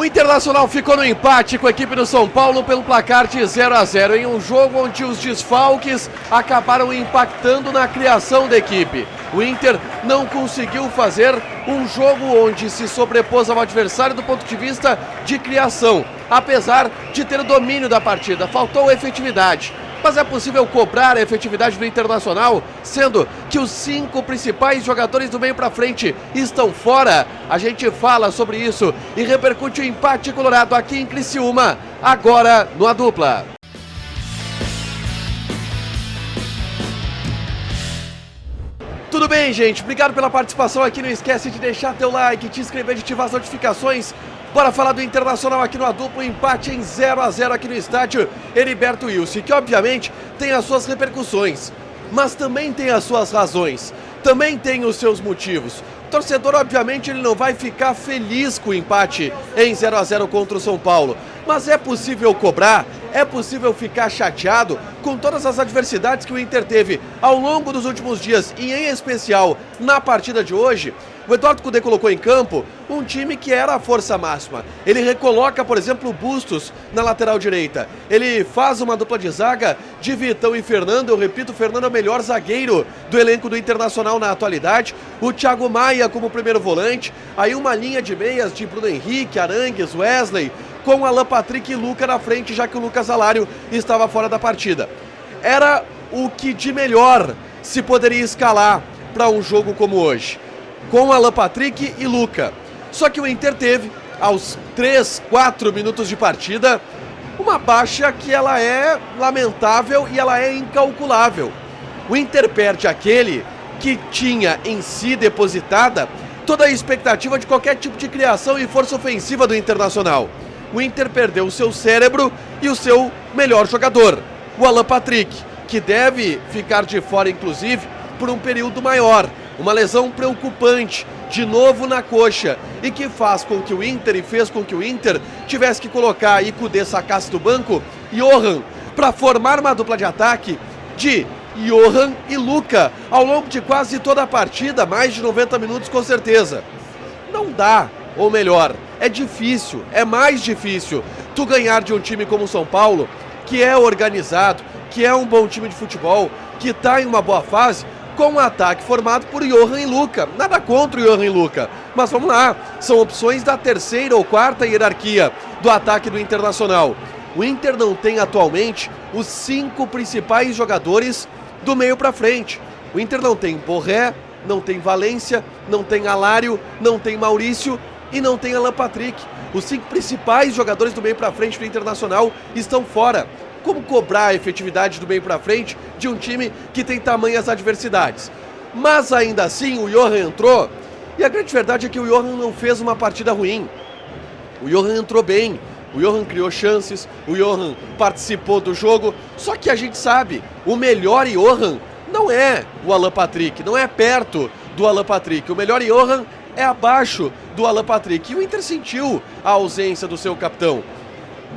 Internacional ficou no empate com a equipe do São Paulo pelo placar de 0-0 em um jogo onde os desfalques acabaram impactando na criação da equipe. O Inter não conseguiu fazer um jogo onde se sobrepôs ao adversário do ponto de vista de criação, apesar de ter o domínio da partida, faltou efetividade. Mas é possível cobrar a efetividade do Internacional, sendo que os 5 principais jogadores do meio para frente estão fora? A gente fala sobre isso e repercute o empate colorado aqui em Criciúma, agora no A Dupla. Tudo bem, gente? Obrigado pela participação aqui. Não esquece de deixar teu like, te inscrever, de ativar as notificações. Bora falar do Internacional aqui no A Dupla, empate em 0-0 aqui no estádio Heriberto Wilson, que obviamente tem as suas repercussões, mas também tem as suas razões, também tem os seus motivos. O torcedor, obviamente, ele não vai ficar feliz com o empate em 0-0 contra o São Paulo, mas é possível cobrar, é possível ficar chateado com todas as adversidades que o Inter teve ao longo dos últimos dias e em especial na partida de hoje. O Eduardo Cudê colocou em campo um time que era a força máxima. Ele recoloca, por exemplo, o Bustos na lateral direita. Ele faz uma dupla de zaga de Vitão e Fernando. Eu repito, o Fernando é o melhor zagueiro do elenco do Internacional na atualidade. O Thiago Maia como primeiro volante. Aí uma linha de meias de Bruno Henrique, Arangues, Wesley, com Alan Patrick e Luca na frente, já que o Lucas Alário estava fora da partida. Era o que de melhor se poderia escalar para um jogo como hoje, com Alan Patrick e Luca. Só que o Inter teve, aos 3, 4 minutos de partida, uma baixa que ela é lamentável e ela é incalculável. O Inter perde aquele que tinha em si depositada toda a expectativa de qualquer tipo de criação e força ofensiva do Internacional. O Inter perdeu o seu cérebro e o seu melhor jogador, o Alan Patrick, que deve ficar de fora, inclusive, por um período maior. Uma lesão preocupante, de novo na coxa, e que faz com que o Inter, e fez com que o Inter tivesse que colocar e Cudê sacasse do banco Johan, para formar uma dupla de ataque de Johan e Luca, ao longo de quase toda a partida, mais de 90 minutos com certeza. Não dá, ou melhor, é difícil, é mais difícil tu ganhar de um time como o São Paulo, que é organizado, que é um bom time de futebol, que está em uma boa fase, com um ataque formado por Johan e Luca. Nada contra o Johan e Luca, mas vamos lá, são opções da terceira ou quarta hierarquia do ataque do Internacional. O Inter não tem atualmente os 5 principais jogadores do meio para frente. O Inter não tem Borré, não tem Valência, não tem Alário, não tem Maurício e não tem Alan Patrick. Os 5 principais jogadores do meio para frente do Internacional estão fora. Como cobrar a efetividade do meio para frente de um time que tem tamanhas adversidades? Mas ainda assim o Johan entrou, e a grande verdade é que o Johan não fez uma partida ruim. O Johan entrou bem, o Johan criou chances, o Johan participou do jogo, só que a gente sabe, o melhor Johan não é o Alan Patrick, não é perto do Alan Patrick. O melhor Johan é abaixo do Alan Patrick. E o Inter sentiu a ausência do seu capitão.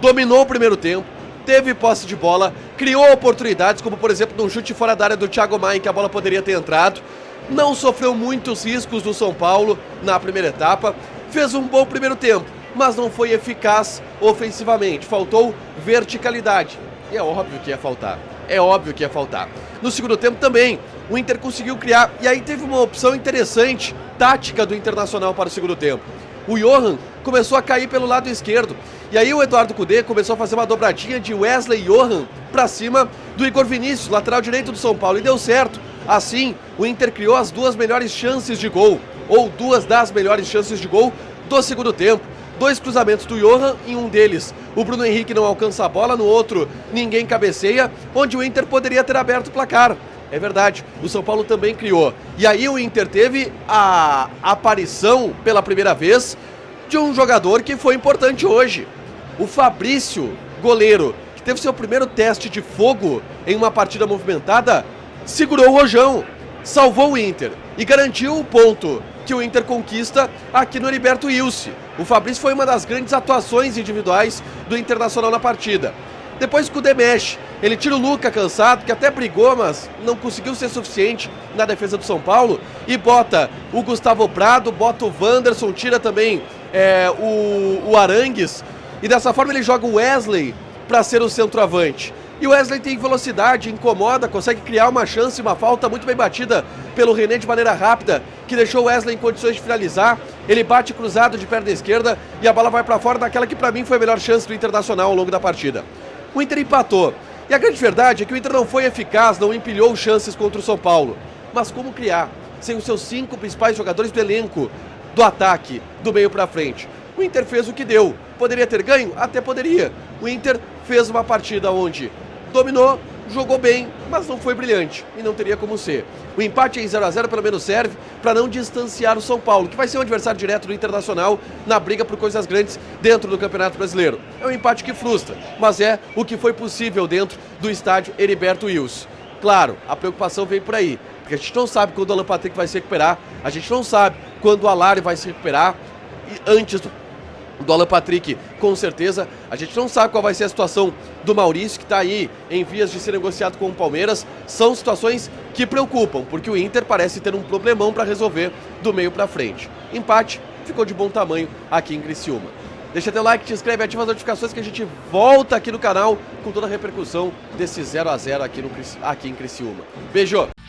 Dominou o primeiro tempo, teve posse de bola, criou oportunidades, como por exemplo num chute fora da área do Thiago Maia, em que a bola poderia ter entrado. Não sofreu muitos riscos do São Paulo na primeira etapa. Fez um bom primeiro tempo, mas não foi eficaz ofensivamente. Faltou verticalidade. E é óbvio que ia faltar. É óbvio que ia faltar. No segundo tempo também, o Inter conseguiu criar. E aí teve uma opção interessante, tática do Internacional para o segundo tempo. O Johan começou a cair pelo lado esquerdo. E aí o Eduardo Cudê começou a fazer uma dobradinha de Wesley e Johan para cima do Igor Vinícius, lateral direito do São Paulo. E deu certo. Assim, o Inter criou as 2 melhores chances de gol, ou 2 das melhores chances de gol do segundo tempo. 2 cruzamentos do Johan, em um deles o Bruno Henrique não alcança a bola, no outro ninguém cabeceia, onde o Inter poderia ter aberto o placar. É verdade, o São Paulo também criou. E aí o Inter teve a aparição pela primeira vez de um jogador que foi importante hoje. O Fabrício, goleiro, que teve seu primeiro teste de fogo em uma partida movimentada, segurou o rojão, salvou o Inter e garantiu o ponto que o Inter conquista aqui no Heriberto Wilson. O Fabrício foi uma das grandes atuações individuais do Internacional na partida. Depois o Cudê mexe, ele tira o Luca cansado, que até brigou, mas não conseguiu ser suficiente na defesa do São Paulo, e bota o Gustavo Prado, bota o Wanderson, tira também o Arangues, e dessa forma ele joga o Wesley para ser o centroavante. E o Wesley tem velocidade, incomoda, consegue criar uma chance, uma falta muito bem batida pelo René de maneira rápida, que deixou o Wesley em condições de finalizar. Ele bate cruzado de perna esquerda e a bola vai para fora daquela que para mim foi a melhor chance do Internacional ao longo da partida. O Inter empatou. E a grande verdade é que o Inter não foi eficaz, não empilhou chances contra o São Paulo. Mas como criar? Sem os seus 5 principais jogadores do elenco, do ataque, do meio para frente. O Inter fez o que deu. Poderia ter ganho? Até poderia. O Inter fez uma partida onde dominou, jogou bem, mas não foi brilhante e não teria como ser. O empate em 0 a 0 pelo menos serve para não distanciar o São Paulo, que vai ser um adversário direto do Internacional na briga por coisas grandes dentro do Campeonato Brasileiro. É um empate que frustra, mas é o que foi possível dentro do estádio Heriberto Wilson. Claro, a preocupação vem por aí, porque a gente não sabe quando o Alan Patrick vai se recuperar, a gente não sabe quando o Alari vai se recuperar, e antes do Alan Patrick, com certeza. A gente não sabe qual vai ser a situação do Maurício, que está aí em vias de ser negociado com o Palmeiras. São situações que preocupam, porque o Inter parece ter um problemão para resolver do meio para frente. Empate ficou de bom tamanho aqui em Criciúma. Deixa teu like, te inscreve, ativa as notificações que a gente volta aqui no canal com toda a repercussão desse 0 a 0 aqui em Criciúma. Beijo!